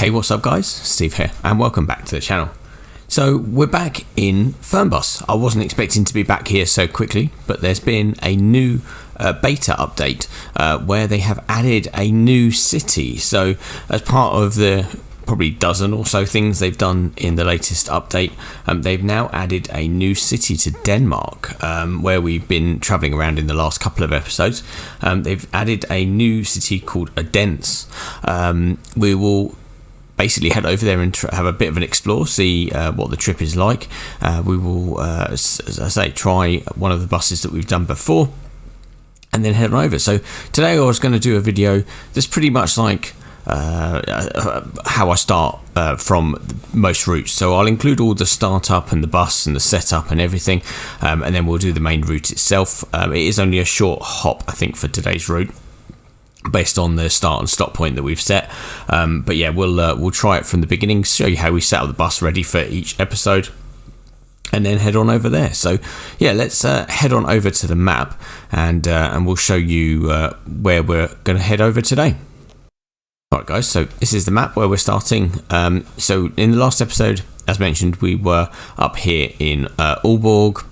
Hey, what's up guys? Steve here and welcome back to the channel. So we're back in Fernbus. I wasn't expecting to be back here so quickly, but there's been a new beta update where they have added a new city. So as part of the probably dozen or so things they've done in the latest update, they've now added a new city to Denmark, where we've been traveling around in the last couple of episodes. They've added a new city called Odense. We will basically head over there and have a bit of an explore, see what the trip is like. We will, as I say, try one of the buses that we've done before and then head on over. So today I was going to do a video that's pretty much like how I start from most routes. So I'll include all the startup and the bus and the setup and everything, and then we'll do the main route itself. It is only a short hop, I think, for today's route, based on the start and stop point that we've set. But yeah, we'll try it from the beginning, show you how we set up the bus ready for each episode, and then head on over there. So yeah, let's head on over to the map, and we'll show you where we're going to head over today. Alright guys, so this is the map where we're starting. So in the last episode, as mentioned, we were up here in Aalborg.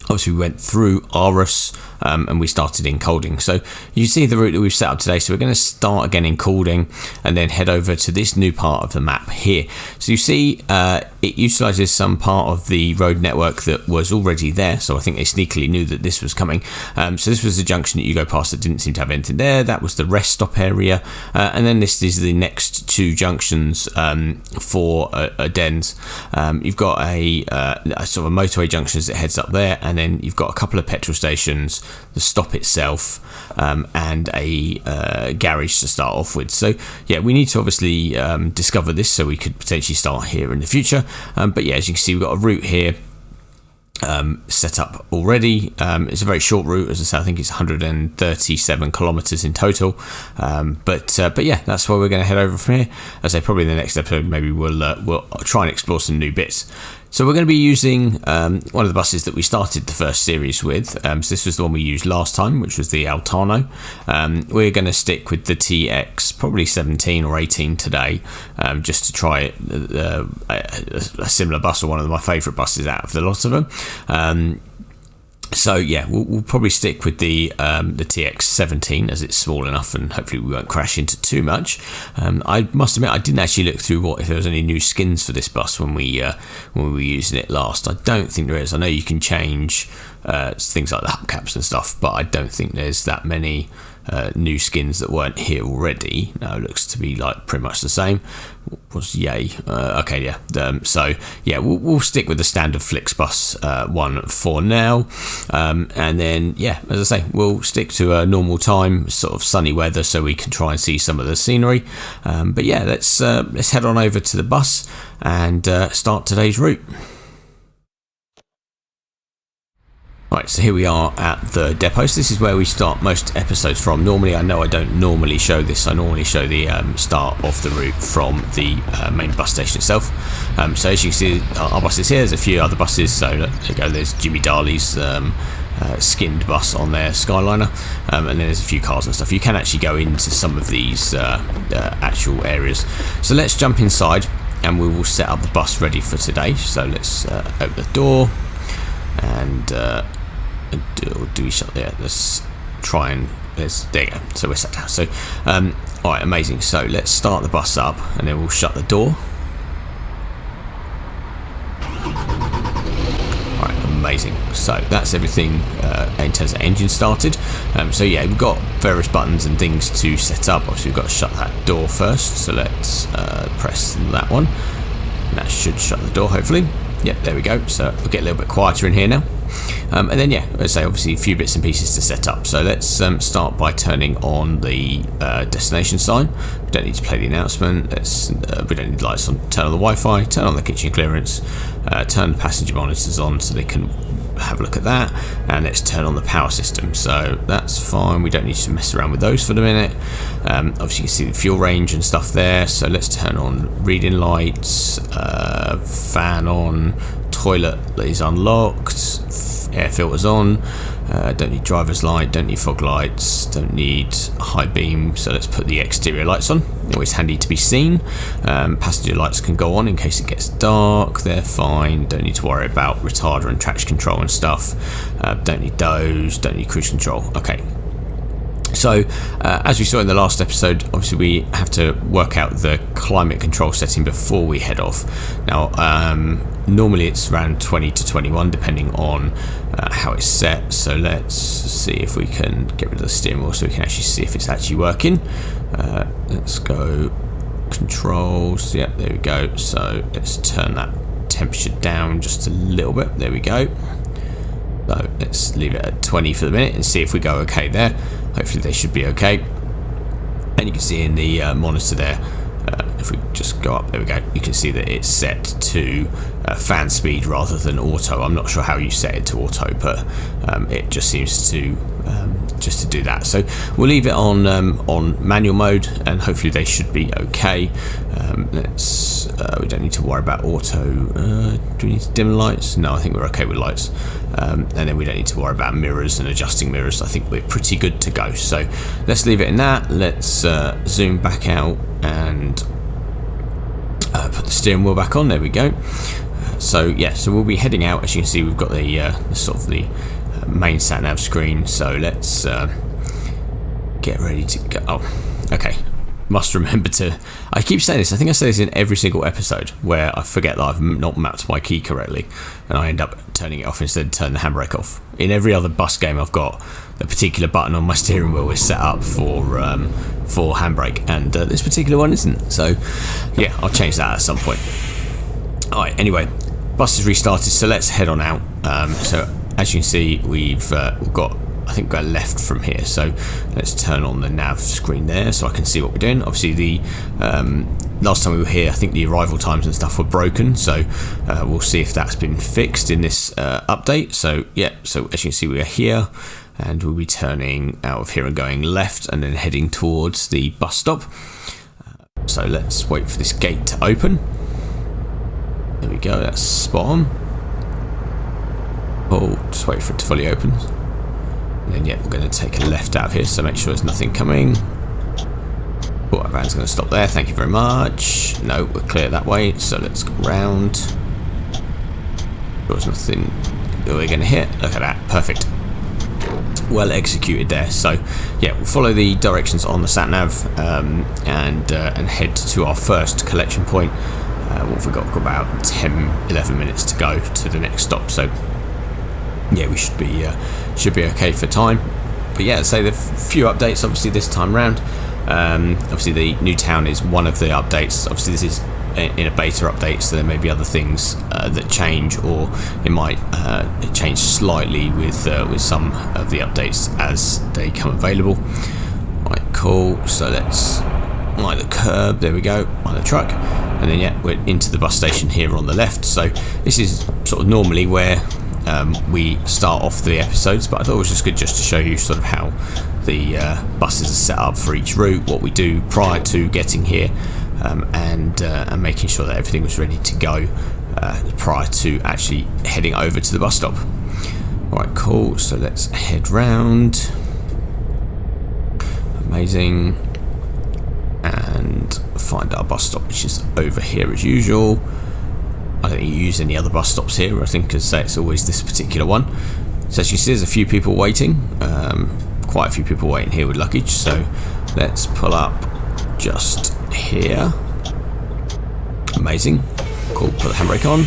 Obviously we went through Aarhus, and we started in Kolding. So you see the route that we've set up today. So we're going to start again in Kolding and then head over to this new part of the map here. So you see it utilises some part of the road network that was already there. So I think they sneakily knew that this was coming. So this was the junction that you go past that didn't seem to have anything there. That was the rest stop area. And then this is the next two junctions for Odense. You've got a sort of a motorway junction as it heads up there, and then you've got a couple of petrol stations, the stop itself, and a garage to start off with. So yeah, we need to obviously discover this so we could potentially start here in the future. But yeah, as you can see, we've got a route here set up already. It's a very short route, as I say. I think it's 137 kilometers in total, but yeah, that's where we're going to head over from here. As I say, probably in the next episode maybe we'll try and explore some new bits. So we're going to be using one of the buses that we started the first series with. So this was the one we used last time, which was the Altano. We're going to stick with the TX, probably 17 or 18 today, just to try a similar bus, or one of my favourite buses out of the lot of them. So yeah, we'll probably stick with the TX17 as it's small enough, and hopefully we won't crash into too much. I must admit I didn't actually look through if there was any new skins for this bus when we were using it last. I don't think there is. I know you can change things like the hubcaps and stuff, but I don't think there's that many new skins that weren't here already. No, it looks to be like pretty much the same. Was yay. Okay, yeah. So yeah, we'll stick with the standard Flixbus one for now, and then yeah, as I say, we'll stick to a normal time, sort of sunny weather, so we can try and see some of the scenery. But yeah, let's head on over to the bus and start today's route. Right, so here we are at the depot. So this is where we start most episodes from. Normally, I know I don't normally show this. I normally show the start of the route from the main bus station itself. So as you can see, our bus is here. There's a few other buses. So there you go. There's Jimmy Darley's skinned bus on their Skyliner, and then there's a few cars and stuff. You can actually go into some of these actual areas. So let's jump inside, and we will set up the bus ready for today. So let's open the door, and do we shut there? Let's try and there you go. So we're sat down. So alright, amazing. So let's start the bus up, and then we'll shut the door. Alright, amazing. So that's everything in terms of engine started. So yeah, we've got various buttons and things to set up. Obviously we've got to shut that door first, so let's press that one, and that should shut the door, hopefully. Yep, there we go. So we'll get a little bit quieter in here now. And then yeah, let's say obviously a few bits and pieces to set up. So let's start by turning on the destination sign. We don't need to play the announcement. We don't need lights on. Turn on the Wi-Fi. Turn on the kitchen clearance. Turn the passenger monitors on so they can have a look at that. And let's turn on the power system. So that's fine. We don't need to mess around with those for the minute. Obviously you can see the fuel range and stuff there. So let's turn on reading lights. Fan on. Toilet is unlocked. Air filters on. Don't need driver's light, don't need fog lights, don't need high beam, so let's put the exterior lights on. Always handy to be seen. Passenger lights can go on in case it gets dark, they're fine. Don't need to worry about retarder and traction control and stuff. Don't need those, don't need cruise control. Okay. So, as we saw in the last episode, obviously we have to work out the climate control setting before we head off. Now, normally it's around 20 to 21, depending on how it's set. So let's see if we can get rid of the steering wheel so we can actually see if it's actually working. Let's go controls. Yep, there we go. So let's turn that temperature down just a little bit. There we go. So let's leave it at 20 for the minute and see if we go okay there. Hopefully they should be okay. And you can see in the monitor there, if we just go up, there we go, you can see that it's set to fan speed rather than auto. I'm not sure how you set it to auto, but it just seems to do that. So we'll leave it on manual mode, and hopefully they should be okay. We don't need to worry about auto. Do we need to dim the lights? No, I think we're okay with lights. And then we don't need to worry about mirrors and adjusting mirrors. I think we're pretty good to go. So let's leave it in that. Let's zoom back out and put the steering wheel back on. There we go. So yeah, so we'll be heading out. As you can see, we've got the sort of the main sat nav screen. So let's get ready to go. Oh, okay. Must remember to. I keep saying this. I think I say this in every single episode where I forget that I've not mapped my key correctly, and I end up turning it off instead of turning the handbrake off. In every other bus game I've got, the particular button on my steering wheel is set up for handbrake, and this particular one isn't. So yeah, I'll change that at some point. Alright, anyway, bus is restarted, so let's head on out. So as you can see, we've got, I think, go left from here. So let's turn on the nav screen there so I can see what we're doing. Obviously the last time we were here, I think the arrival times and stuff were broken, so we'll see if that's been fixed in this update. So yeah, so as you can see, we are here, and we'll be turning out of here and going left and then heading towards the bus stop. So let's wait for this gate to open. There we go, that's spot on. Oh, just wait for it to fully open. And then yeah, we're going to take a left out of here, so make sure there's nothing coming. Oh, our van's going to stop there, thank you very much. No, we're clear that way, so let's go round. There's nothing we're going to hit. Look at that, perfect. Well executed there. So yeah, we'll follow the directions on the sat nav and head to our first collection point. What have we got? We've got about 10-11 minutes to go to the next stop, so yeah, we should be okay for time. But yeah, so the few updates obviously this time round. Obviously the new town is one of the updates. Obviously this is in a beta update, so there may be other things that change, or it might change slightly with some of the updates as they come available. Right, cool. So let's line the curb. There we go. On the truck, and then yeah, we're into the bus station here on the left. So this is sort of normally where we start off the episodes, but I thought it was just good just to show you sort of how the buses are set up for each route, what we do prior to getting here, and making sure that everything was ready to go prior to actually heading over to the bus stop. Alright, cool, so let's head round. Amazing. And find our bus stop, which is over here as usual. I don't think you use any other bus stops here, I think, as it's always this particular one. So as you see, there's a few people waiting, quite a few people waiting here with luggage, so let's pull up just here. Amazing. Cool, put the handbrake on,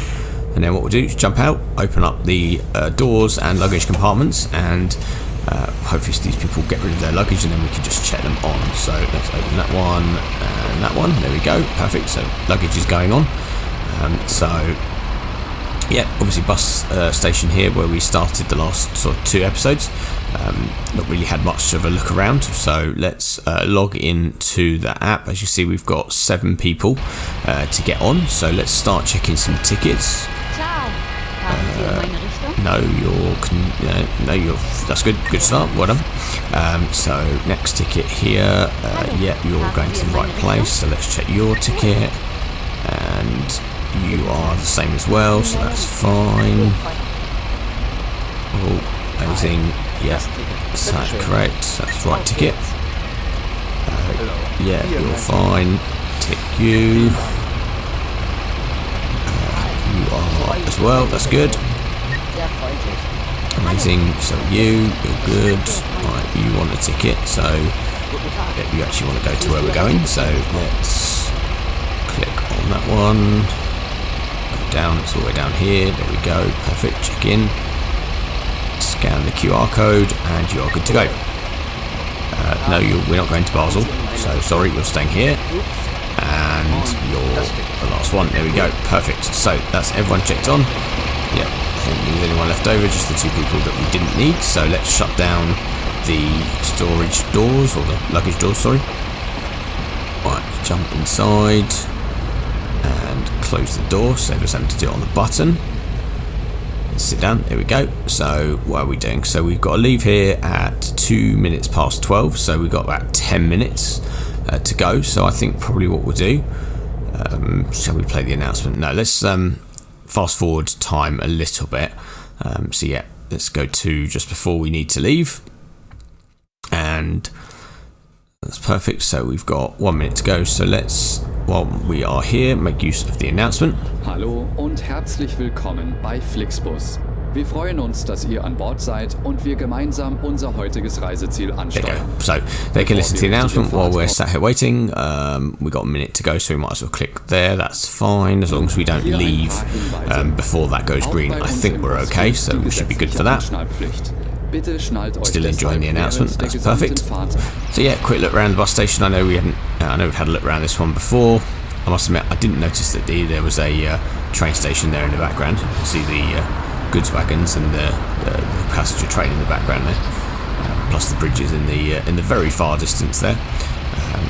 and then what we'll do is jump out, open up the doors and luggage compartments, and hopefully these people get rid of their luggage, and then we can just check them on. So let's open that one and that one. There we go, perfect. So luggage is going on. So yeah, obviously bus station here where we started the last sort of 2 episodes. Not really had much of a look around, so let's log into the app. As you see, we've got 7 people to get on, so let's start checking some tickets. That's good start, well done. So next ticket here, yeah, you're going to the right place, so let's check your ticket, and you are the same as well, so that's fine. Oh, Amazing. Yeah, that's correct. That's the right ticket. Yeah, you're fine. Tick you. You are as well. That's good. Amazing. So you're good. Right, you want a ticket. So yeah, you actually want to go to where we're going. So let's click on that one. Go down. It's all the way down here. There we go. Perfect. Check in. Scan the QR code, and you are good to go. No, we're not going to Basel, so sorry, you're staying here. And you're the last one. There we go. Perfect. So that's everyone checked on. Yeah, didn't leave anyone left over, just the 2 people that we didn't need. So let's shut down the storage doors, or the luggage doors, sorry. Right, jump inside and close the door. Save us having to do it on the button. Sit down. There we go. So what are we doing? So we've got to leave here at 2 minutes past 12. So we've got about 10 minutes to go. So I think probably what we'll do. Shall we play the announcement? No. Let's fast forward time a little bit. So yeah, let's go to just before we need to leave. And that's perfect. So we've got 1 minute to go. So let's, while we are here, make use of the announcement. Hallo und herzlich willkommen bei Flixbus. Wir freuen uns, dass ihr an Bord seid und wir gemeinsam unser heutiges Reiseziel ansteuern. So they can listen to the announcement while we're sat here waiting. We've got a minute to go, so we might as well click there. That's fine, as long as we don't leave before that goes green. I think we're okay, so we should be good for that. Still enjoying the announcement. That's perfect. So yeah, quick look around the bus station. I know we've had a look around this one before. I must admit, I didn't notice that there was a train station there in the background. You can see the goods wagons and the passenger train in the background there, plus the bridges in the very far distance there.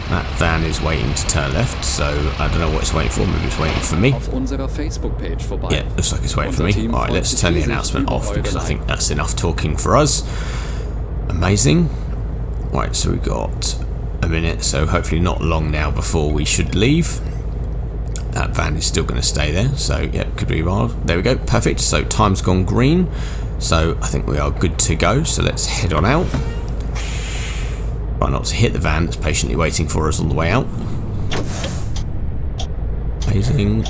That van is waiting to turn left, so I don't know what it's waiting for. Maybe it's waiting for me. Yeah, looks like it's waiting for me. Alright, let's turn the announcement off because I think that's enough talking for us. Amazing. Right, so we've got a minute, so hopefully not long now before we should leave. That van is still going to stay there, so yeah, could be a while. There we go, perfect. So time's gone green, so I think we are good to go. So let's head on out. Try not to hit the van that's patiently waiting for us on the way out. Amazing.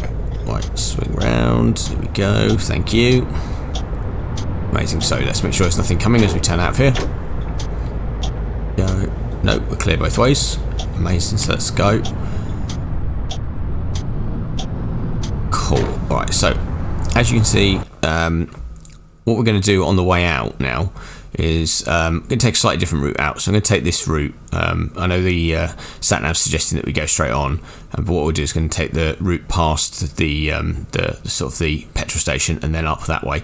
Right, swing round. There we go. Thank you. Amazing. So let's make sure there's nothing coming as we turn out of here. Go. No, we're clear both ways. Amazing. So let's go. Cool. Alright, so as you can see, what we're going to do on the way out now is I'm going to take a slightly different route out. So I'm going to take this route. I know the sat nav suggesting that we go straight on, but what we'll do is going to take the route past the sort of the petrol station and then up that way.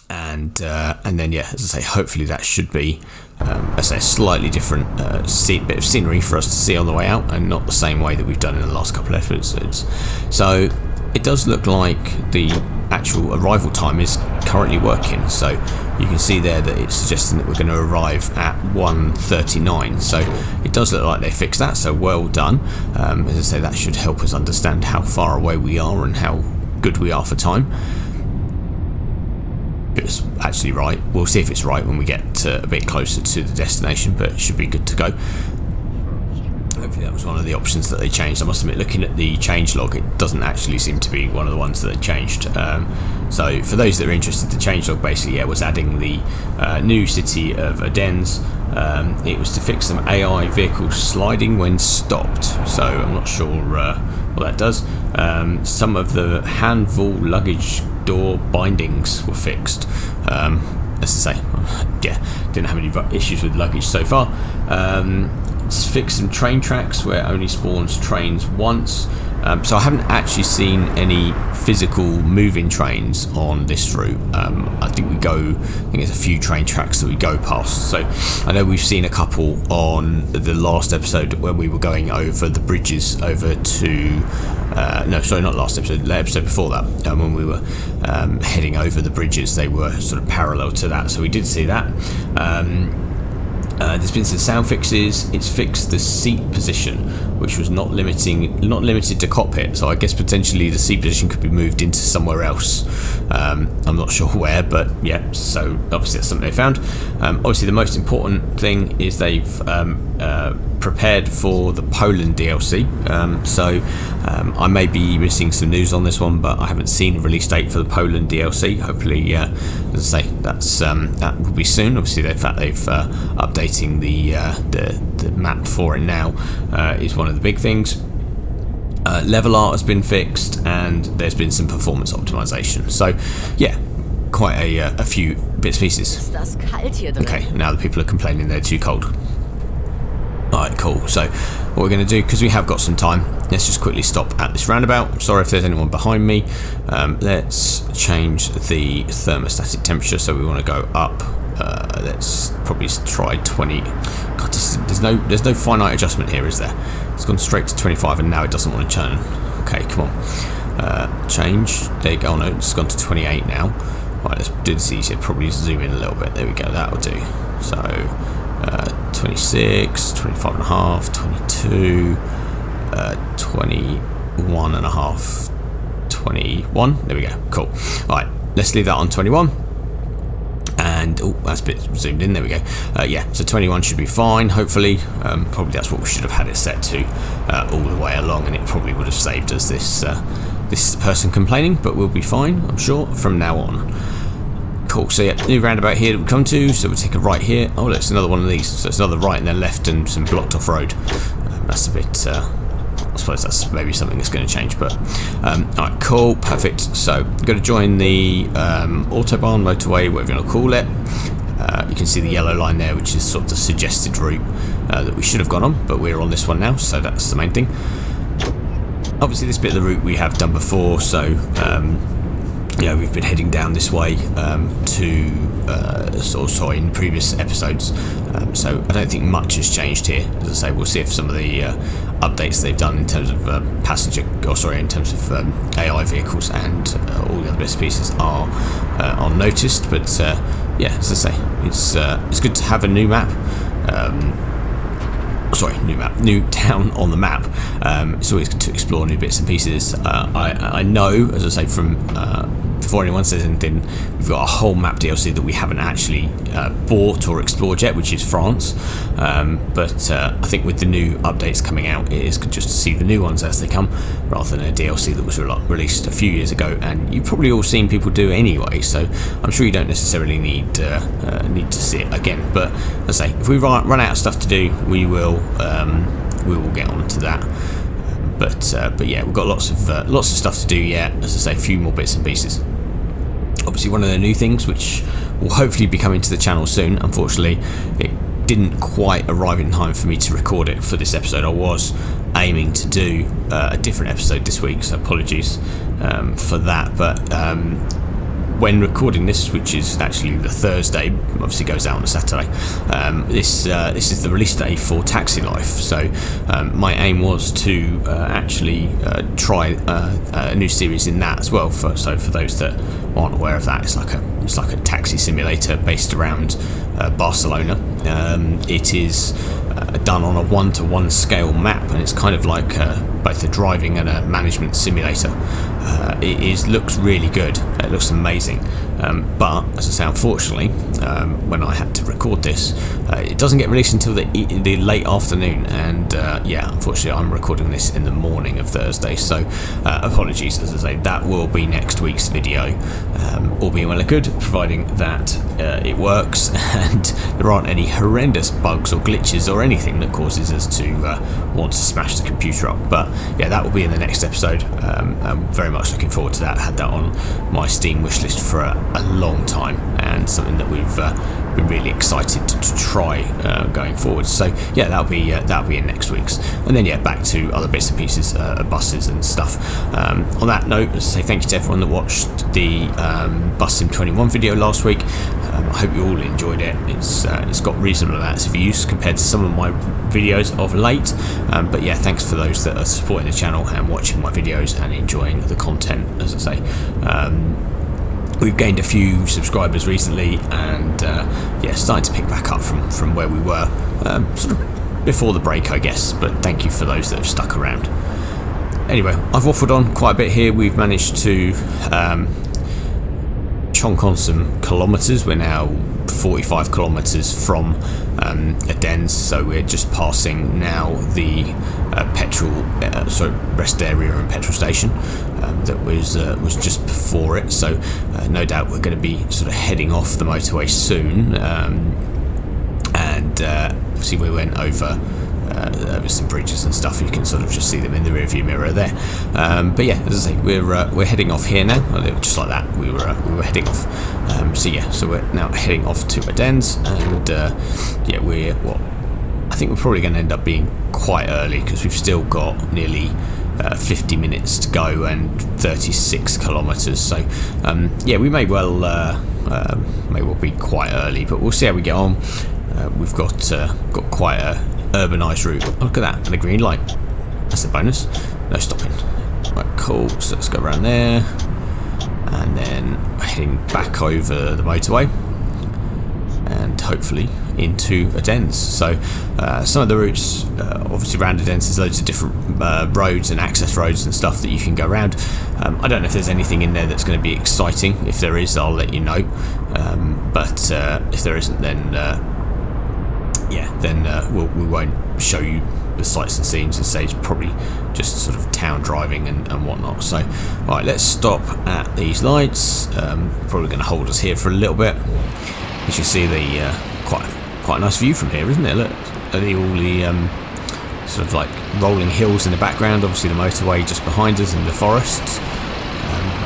And then yeah, as I say, hopefully that should be a slightly different bit of scenery for us to see on the way out, and not the same way that we've done in the last couple of episodes. So it does look like the actual arrival time is currently working. So you can see there that it's suggesting that we're going to arrive at 1:39. So it does look like they fixed that. So well done. As I say, that should help us understand how far away we are and how good we are for time. It's actually right. We'll see if it's right when we get a bit closer to the destination, but it should be good to go. Hopefully that was one of the options that they changed. I must admit, looking at the change log, it doesn't actually seem to be one of the ones that they changed. So for those that are interested, the change log basically was adding the new city of Odense. It was to fix some AI vehicles sliding when stopped. So I'm not sure what that does. Some of the handful luggage door bindings were fixed. As I say, yeah, didn't have any issues with luggage so far. Fix some train tracks where it only spawns trains once. So I haven't actually seen any physical moving trains on this route. I think there's a few train tracks that we go past. So I know we've seen a couple on the last episode when we were going over the bridges over to no, sorry, not last episode, the episode before that, when we were heading over the bridges, they were sort of parallel to that, so we did see that. There's been some sound fixes. It's fixed the seat position, which was not limited to cockpit. So I guess potentially the seat position could be moved into somewhere else. I'm not sure where, but yeah. So obviously that's something they found. Obviously the most important thing is they've prepared for the Poland DLC. I may be missing some news on this one, but I haven't seen a release date for the Poland DLC. Hopefully, as I say, that will be soon. Obviously, they've updating the map for it now is one of the big things. Level art has been fixed, and there's been some performance optimization. So, yeah, quite a few bits and pieces. Okay, now the people are complaining they're too cold. Alright, cool. So what we're going to do, because we have got some time, let's just quickly stop at this roundabout. I'm sorry if there's anyone behind me. Let's change the thermostatic temperature, so we want to go up. Let's probably try 20. God, there's no finite adjustment here, is there? It's gone straight to 25 and now it doesn't want to turn. Okay, come on. Change. There you go. Oh, no, it's gone to 28 now. Right, let's do this easier. Probably zoom in a little bit. There we go. That'll do. So 26, 25 and a half, 22, 21 and a half, 21. There we go. Cool. All right, let's leave that on 21. And oh, that's a bit zoomed in. There we go. Yeah, so 21 should be fine. Hopefully, probably that's what we should have had it set to all the way along, and it probably would have saved us this person complaining. But we'll be fine, I'm sure, from now on. Cool. So yeah, new roundabout here that we come to. So we'll take a right here. Oh, look, it's another one of these. So it's another right and then left and some blocked off road. That's a bit. I suppose that's maybe something that's going to change, but alright, cool, perfect. So I'm going to join the autobahn, motorway, whatever you want to call it. You can see the yellow line there, which is sort of the suggested route that we should have gone on, but we're on this one now, so that's the main thing. Obviously this bit of the route we have done before, so we've been heading down this way in previous episodes. So I don't think much has changed here. As I say, we'll see if some of the updates they've done in terms of in terms of AI vehicles and all the other bits and pieces are noticed. But as I say, it's good to have a new map. New town on the map. It's always good to explore new bits and pieces. I know, as I say, from before anyone says anything, we've got a whole map DLC that we haven't actually bought or explored yet, which is France. But I think with the new updates coming out, it is good just to see the new ones as they come, rather than a DLC that was released a few years ago, and you've probably all seen people do anyway. So I'm sure you don't necessarily need to see it again. But as I say, if we run out of stuff to do, we will get on to that. But yeah, we've got lots of stuff to do yet. As I say, a few more bits and pieces. Obviously, one of the new things which will hopefully be coming to the channel soon. Unfortunately, it didn't quite arrive in time for me to record it for this episode. I was aiming to do a different episode this week, so apologies for that. But when recording this, which is actually the Thursday, obviously goes out on a Saturday, this is the release day for Taxi Life. So my aim was to actually try a new series in that as well. For those that aren't aware of that, it's like a taxi simulator based around Barcelona. It is done on a 1-to-1 scale map, and it's kind of like both a driving and a management simulator. It looks really good. It looks amazing. But as I say, unfortunately, when I had to record this, it doesn't get released until the late afternoon, and unfortunately I'm recording this in the morning of Thursday, so apologies. As I say, that will be next week's video, all being well and good, providing that it works and there aren't any horrendous bugs or glitches or anything that causes us to want to smash the computer up. But yeah, that will be in the next episode. I'm very much looking forward to that. I had that on my Steam wishlist for a long time, and something that we've been really excited to try going forward. So yeah, that'll be in next week's, and then back to other bits and pieces, buses and stuff. On that note, let's say thank you to everyone that watched the Bus Sim 21 video last week. I hope you all enjoyed it. It's got reasonable amounts of views compared to some of my videos of late, but yeah, thanks for those that are supporting the channel and watching my videos and enjoying the content, as I say. we've gained a few subscribers recently, and yeah, starting to pick back up from where we were sort of before the break, I guess. But thank you for those that have stuck around. Anyway, I've waffled on quite a bit here. We've managed to chonk on some kilometres. We're now 45 kilometres from Odense, so we're just passing now the rest area and petrol station that was just before it. So no doubt we're going to be sort of heading off the motorway soon. And obviously we went over some bridges and stuff. You can sort of just see them in the rearview mirror there. But yeah, as I say, we're heading off here now. Just like that, we were heading off. So we're now heading off to Odense, and yeah, I think we're probably going to end up being quite early because we've still got nearly 50 minutes to go and 36 kilometres. So yeah, we may well be quite early, but we'll see how we get on. We've got quite a urbanised route. Oh, look at that, and a green light. That's a bonus. No stopping. Right, cool. So let's go around there, and then heading back over the motorway, and hopefully into Odense. So some of the routes, obviously around Odense, there's loads of different roads and access roads and stuff that you can go around. I don't know if there's anything in there that's going to be exciting. If there is, I'll let you know. But if there isn't, then we won't show you the sights and scenes. And say it's probably just sort of town driving and whatnot. So, all right, let's stop at these lights. Probably going to hold us here for a little bit. As you see, the quite a nice view from here, isn't it? Look, all the sort of like rolling hills in the background. Obviously, the motorway just behind us and the forests.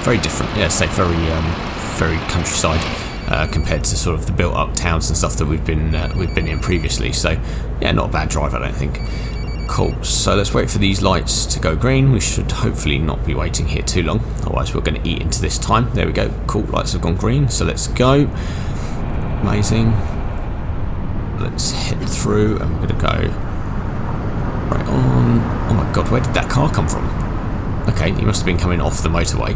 Very different, yeah. Say very countryside. Compared to sort of the built-up towns and stuff that we've been in previously. So yeah, not a bad drive, I don't think. Cool. So let's wait for these lights to go green. We should hopefully not be waiting here too long, otherwise we're going to eat into this time. There we go. Cool. Lights have gone green. So let's go. Amazing. Let's head through, and we're going to go right on. Oh my god, where did that car come from? Okay, he must have been coming off the motorway.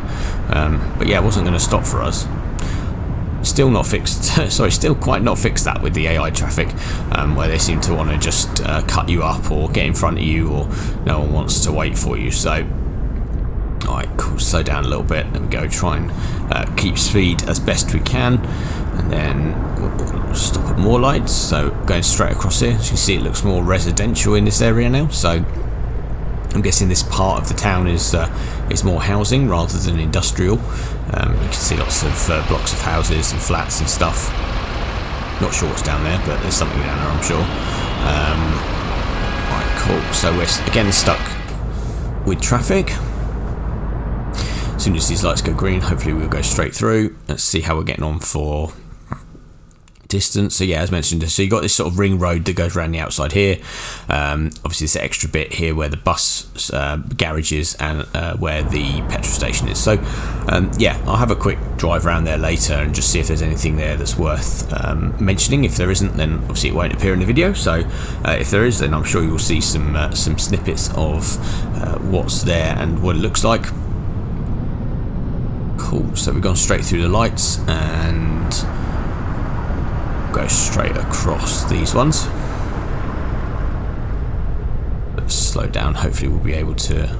But yeah, it wasn't going to stop for us. Still not fixed. Sorry, still quite not fixed that with the AI traffic, where they seem to want to just cut you up or get in front of you, or no one wants to wait for you. So, alright, cool. Slow down a little bit. There we go. Try and keep speed as best we can, and then we'll stop at more lights. So going straight across here. As you can see, it looks more residential in this area now. So I'm guessing this part of the town is more housing rather than industrial. You can see lots of blocks of houses and flats and stuff. Not sure what's down there, but there's something down there, I'm sure. Right, cool. So we're again stuck with traffic. As soon as these lights go green, hopefully we'll go straight through. Let's see how we're getting on for distance. So yeah, as mentioned, so you got this sort of ring road that goes around the outside here. Obviously this extra bit here where the bus garage is, and where the petrol station is. So yeah, I'll have a quick drive around there later and just see if there's anything there that's worth mentioning. If there isn't, then obviously it won't appear in the video. So if there is, then I'm sure you'll see some snippets of what's there and what it looks like. Cool. So we've gone straight through the lights and go straight across these ones. Let's slow down. Hopefully we'll be able to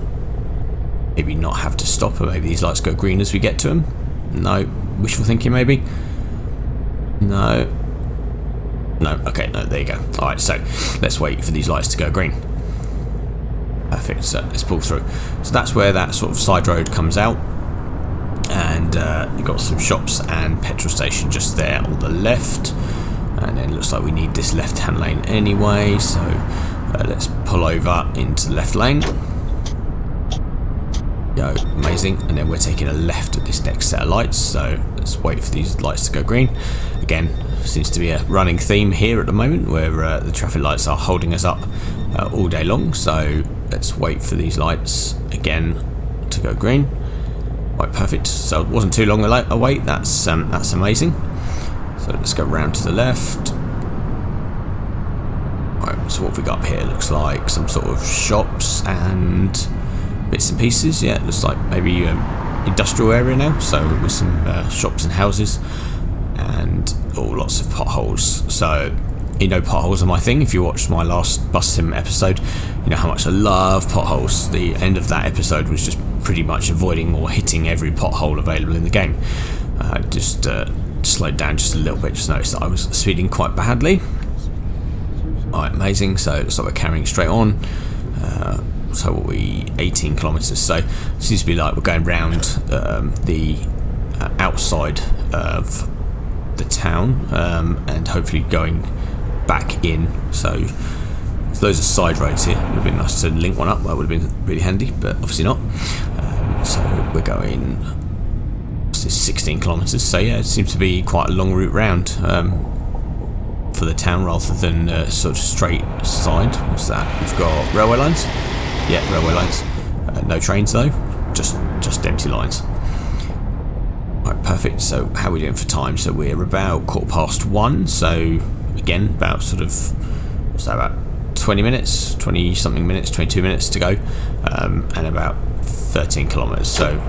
maybe not have to stop, or maybe these lights go green as we get to them. No, wishful thinking maybe. No, okay, no, there you go. Alright, so let's wait for these lights to go green. Perfect. So let's pull through. So that's where that sort of side road comes out, and you've got some shops and petrol station just there on the left. And then it looks like we need this left-hand lane anyway, so let's pull over into the left lane. Go, amazing. And then we're taking a left at this next set of lights, so let's wait for these lights to go green. Again, seems to be a running theme here at the moment, where the traffic lights are holding us up all day long. So let's wait for these lights again to go green. Right, perfect. So it wasn't too long a wait. That's amazing. So let's go round to the left. Right, so what have we got here? Looks like some sort of shops and bits and pieces. Yeah, it looks like maybe industrial area now, so with some shops and houses, and lots of potholes. So you know, potholes are my thing. If you watched my last bus sim episode, you know how much I love potholes. The end of that episode was just pretty much avoiding or hitting every pothole available in the game. Just slowed down just a little bit, just noticed that I was speeding quite badly. Alright, amazing. So it looks like we're carrying straight on. So what are we, 18 kilometres, so it seems to be like we're going round the outside of the town, and hopefully going back in. So there's loads of side roads here. It would have been nice to link one up, that would have been really handy, but obviously not. So we're going 16 kilometres, so yeah, it seems to be quite a long route round for the town rather than sort of straight side. What's that? We've got railway lines. Yeah, railway lines. No trains though, just empty lines. Right, perfect. So how are we doing for time? So we're about 1:15. So again, about sort of, what's that, about 20 minutes, 20 something minutes, 22 minutes to go, and about 13 kilometres. So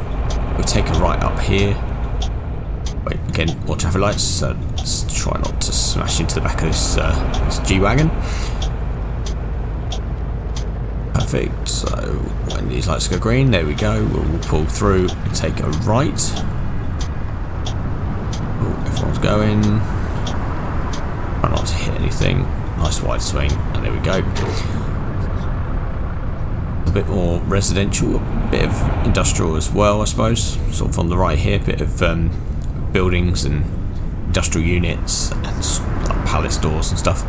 we'll take a right up here. Wait, again, more traffic lights, so let's try not to smash into the back of this G-Wagon. Perfect, so when these lights go green, there we go, we'll pull through and take a right. Everyone's going. Try not to hit anything. Nice wide swing, and there we go. A bit more residential, a bit of industrial as well, I suppose. Sort of on the right here, a bit of buildings and industrial units and like palace doors and stuff,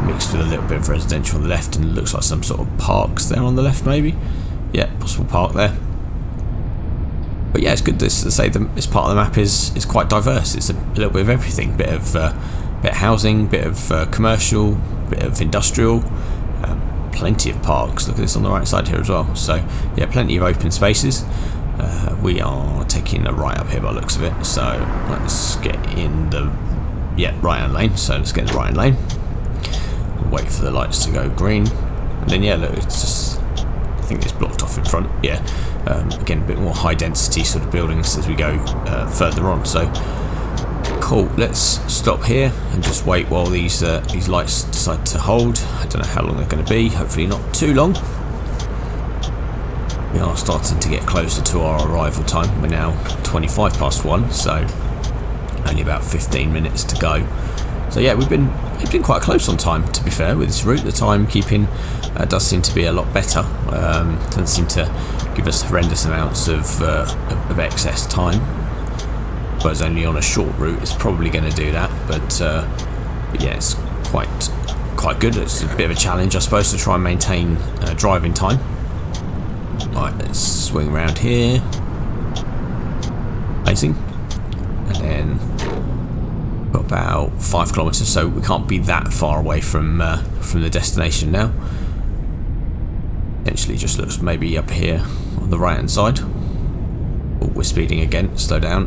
mixed with a little bit of residential on the left, and looks like some sort of parks there on the left, maybe. Yeah, possible park there. But yeah, it's good to say that this part of the map is quite diverse. It's a little bit of everything, bit of housing, bit of commercial, bit of industrial, plenty of parks. Look at this on the right side here as well. So yeah, plenty of open spaces. We are taking a right up here by the looks of it. So let's get in the right hand lane. So let's get in the right hand lane. Wait for the lights to go green, and then yeah, look, it's just, I think it's blocked off in front. Yeah, again, a bit more high density sort of buildings as we go further on. So cool. Let's stop here and just wait while these lights decide to hold. I don't know how long they're going to be. Hopefully not too long. We are starting to get closer to our arrival time. We're now 1:25, so only about 15 minutes to go. So yeah, we've been quite close on time, to be fair, with this route. The timekeeping does seem to be a lot better. Doesn't seem to give us horrendous amounts of excess time. I suppose only on a short route it's probably going to do that, but yeah, it's quite good. It's a bit of a challenge, I suppose, to try and maintain driving time. Right, let's swing around here. Amazing. And then got about 5 kilometres, so we can't be that far away from the destination now. Potentially just looks maybe up here on the right hand side. Oh, we're speeding again. Slow down.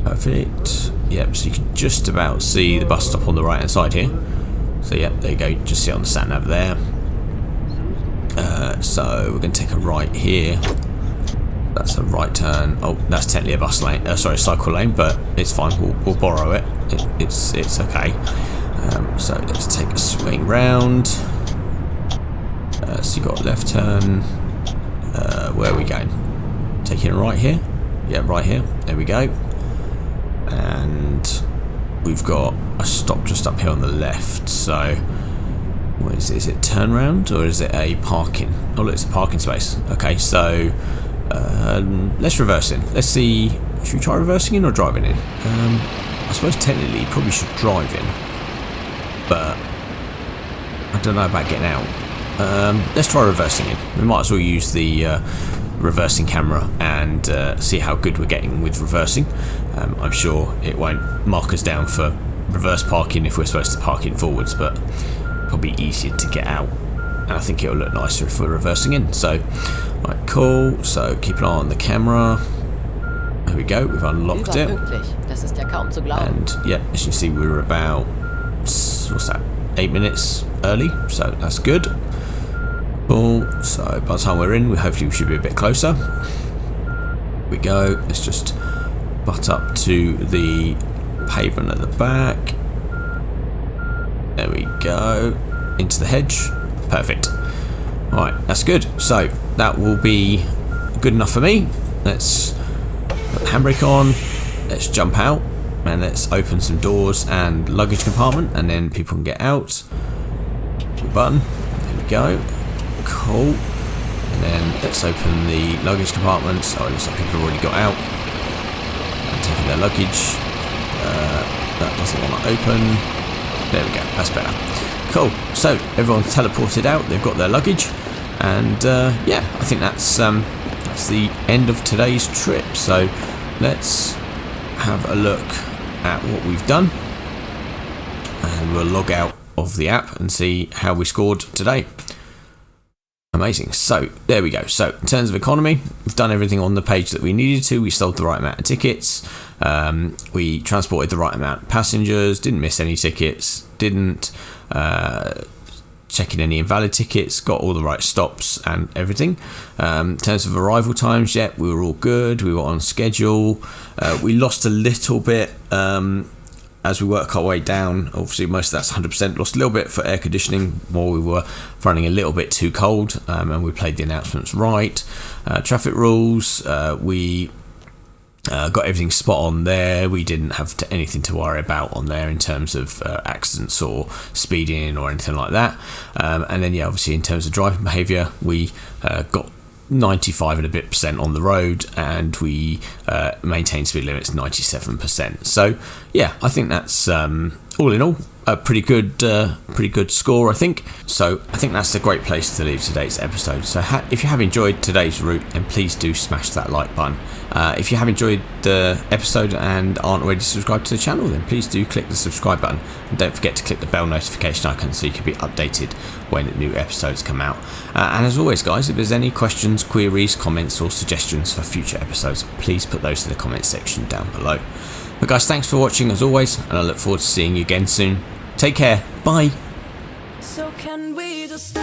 Perfect. Yep, so you can just about see the bus stop on the right hand side here. So yeah, there you go. Just see it on the sat nav there. So we're going to take a right here. That's a right turn. Oh, that's technically a bus lane. Sorry, cycle lane, but it's fine. We'll borrow it. It's okay. So let's take a swing round. So you got left turn. Where are we going? Taking a right here. Yeah, right here. There we go. And we've got a stop just up here on the left. So what is it? Is it turn round or is it a parking? Oh look, it's a parking space. Okay, so let's reverse in. Let's see, should we try reversing in or driving in? I suppose technically you probably should drive in, but I don't know about getting out. Let's try reversing in. We might as well use the reversing camera and see how good we're getting with reversing. I'm sure it won't mark us down for reverse parking if we're supposed to park in forwards, but probably easier to get out, and I think it'll look nicer if we're reversing in. So right, cool. So keep an eye on the camera. There we go, we've unlocked it. And yeah, as you can see, we're about, what's that, 8 minutes early, so that's good. Cool. So by the time we're in, hopefully we should be a bit closer. we go. Let's just butt up to the pavement at the back. There we go. Into the hedge. Perfect. Alright, that's good. So that will be good enough for me. Let's put the handbrake on. Let's jump out and let's open some doors and luggage compartment, and then people can get out. Button. There we go. Cool. And then let's open the luggage compartments. Oh, it looks like people have already got out and taken their luggage. That doesn't want to open. There we go. That's better. Cool. So everyone's teleported out. They've got their luggage, and yeah, I think that's the end of today's trip. So let's have a look at what we've done, and we'll log out of the app and see how we scored today. Amazing. So there we go. So in terms of economy, we've done everything on the page that we needed to. We sold the right amount of tickets. We transported the right amount of passengers. Didn't miss any tickets. Didn't check in any invalid tickets. Got all the right stops and everything. In terms of arrival times, yeah, we were all good. We were on schedule. We lost a little bit as we work our way down. Obviously most of that's 100%. Lost a little bit for air conditioning while we were running a little bit too cold, and we played the announcements right. Traffic rules, we got everything spot on there. We didn't have anything to worry about on there in terms of accidents or speeding or anything like that. And then yeah, obviously in terms of driving behaviour, we got 95 and a bit % on the road, and we maintained speed limits 97%. So yeah, I think that's all in all a pretty good score, I think. So I think that's a great place to leave today's episode. So if you have enjoyed today's route, then please do smash that like button. If you have enjoyed the episode and aren't already subscribed to the channel, then please do click the subscribe button, and don't forget to click the bell notification icon so you can be updated when new episodes come out. And as always guys, if there's any questions, queries, comments or suggestions for future episodes, please put those in the comments section down below. But guys, thanks for watching as always, and I look forward to seeing you again soon. Take care. Bye. So can we just